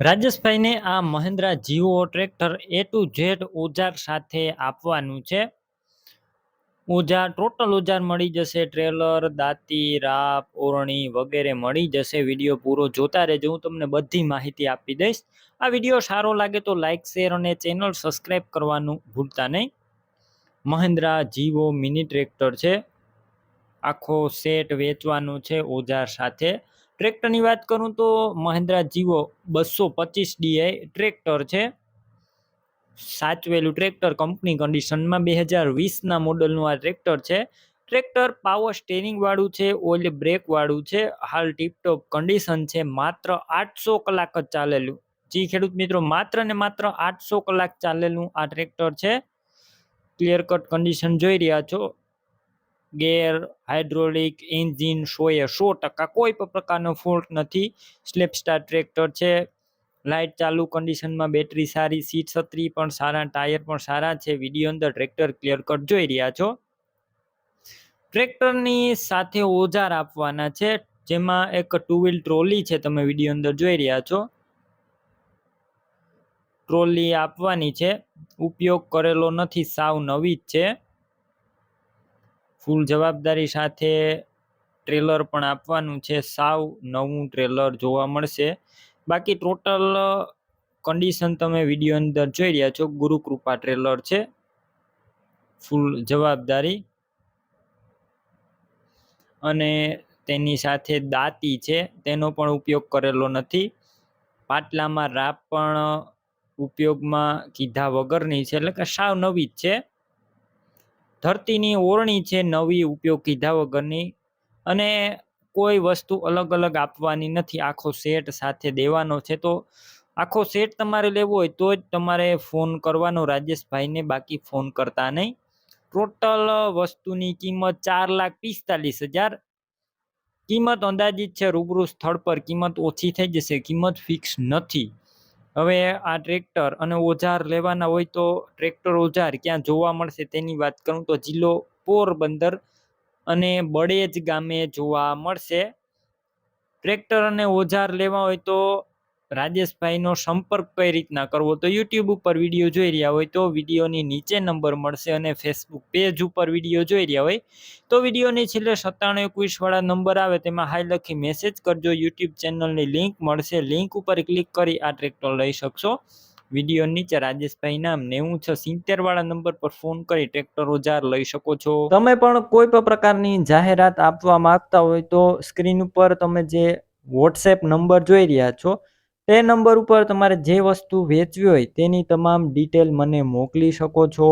રાજેશભાઈને આ મહિન્દ્રા જીવો tractor A to Z ઓજાર સાથે આપવાનું છે. ઓજાર ટોટલ ઓજાર મળી જશે, ટ્રેલર, દાંતી, રાપ, ઓરણી વગેરે મળી જશે. વિડીયો પૂરો જોતા રહેજો, હું તમને બધી માહિતી આપી દઈશ. આ વિડીયો સારો લાગે તો લાઇક, શેર અને ચેનલ સબસ્ક્રાઈબ કરવાનું ભૂલતા નહીં. મહિન્દ્રા જીવો મિની ટ્રેક્ટર છે, આખો સેટ વેચવાનો છે ઓજાર સાથે. ટ્રેક્ટરની વાત કરું તો મહિન્દ્રા જીવો 225 DI ટ્રેક્ટર છે. સાચવેલું ટ્રેક્ટર, કંપની કન્ડિશનમાં 2020ના મોડલનું આ ટ્રેક્ટર છે. ટ્રેક્ટર પાવર સ્ટેરિંગ વાળું છે, ઓઇલ બ્રેક વાળું છે, હાલ ટીપટોપ કન્ડિશન છે. માત્ર 800 કલાક જ ચાલેલું. જી ખેડૂત મિત્રો, માત્ર ને માત્ર 800 કલાક ચાલેલું આ ટ્રેક્ટર છે. ક્લિયર કટ કન્ડિશન જોઈ રહ્યા છો. ગેર, હાઇડ્રોલિક, એન્જિન 100% કોઈ પણ પ્રકારનો ફોલ્ટ નથી. સ્લેપ સ્ટાર ટ્રેક્ટર છે. લાઇટ ચાલુ કન્ડિશનમાં, બેટરી સારી, સીટ છત્રી પણ સારા, ટાયર પણ સારા છે. વિડીયો અંદર ટ્રેક્ટર ક્લિયર કટ જોઈ રહ્યા છો. ટ્રેક્ટરની સાથે ઓજાર આપવાના છે, જેમાં એક ટુ વ્હીલ ટ્રોલી છે, તમે વિડીયો અંદર જોઈ રહ્યા છો. ટ્રોલી આપવાની છે, ઉપયોગ કરેલો નથી, સાવ નવી જ છે. ફૂલ જવાબદારી સાથે ટ્રેલર પણ આપવાનું છે, સાવ નવું ટ્રેલર જોવા મળશે. બાકી ટોટલ કન્ડિશન તમે વિડીયો અંદર જોઈ રહ્યા છો. ગુરુકૃપા ટ્રેલર છે, ફૂલ જવાબદારી. અને તેની સાથે દાંતી છે, તેનો પણ ઉપયોગ કરેલો નથી. પાટલામાં રાપ પણ ઉપયોગમાં કીધા વગરની છે, એટલે કે સાવ નવી જ છે. ધરતીની ઓરણી છે, નવી, ઉપયોગ કીધા વગરની. અને કોઈ વસ્તુ અલગ અલગ આપવાની નથી, આખો સેટ સાથે દેવાનો છે. તો આખો સેટ તમારે લેવો હોય તો જ તમારે ફોન કરવાનો રાજેશભાઈને, બાકી ફોન કરતા નહીં. ટોટલ વસ્તુની કિંમત 4,45,000. કિંમત અંદાજિત છે, રૂબરૂ સ્થળ પર કિંમત ઓછી થઈ જશે, કિંમત ફિક્સ નથી. હવે આ ટ્રેક્ટર અને ઓજાર લેવાના હોય તો ટ્રેક્ટર ઓજાર ક્યાં જોવા મળશે તેની વાત કરું તો જિલ્લો પોરબંદર અને બળેજ ગામે જોવા મળશે. ટ્રેક્ટર અને ઓજાર લેવા હોય તો રાજેશભાઈનો સંપર્ક કઈ રીતના કરવો, તો યુટ્યુબ ઉપર વિડીયો જોઈ રહ્યા હોય તો વિડીયોની નીચે નંબર મળશે, અને ફેસબુક પેજ ઉપર વિડીયો જોઈ રહ્યા હોય તો વિડીયોની છેલ્લે 9721 વાળા નંબર આવે તેમાં હાઈ લખી મેસેજ કરજો. યુટ્યુબ ચેનલની લિંક મળશે, લિંક ઉપર ક્લિક કરી આ ટ્રેક્ટર લઈ શકશો. વિડીયો નીચે રાજેશભાઈ નામ 9070 વાળા નંબર પર ફોન કરી ટ્રેક્ટર ઓજાર લઈ શકો છો. તમે પણ કોઈ પણ પ્રકારની જાહેરાત આપવા માંગતા હોય તો સ્ક્રીન ઉપર તમે જે વોટ્સએપ નંબર જોઈ રહ્યા છો તે નંબર ઉપર તમારે જે વસ્તુ વેચવી હોય તેની તમામ ડિટેલ મને મોકલી શકો છો.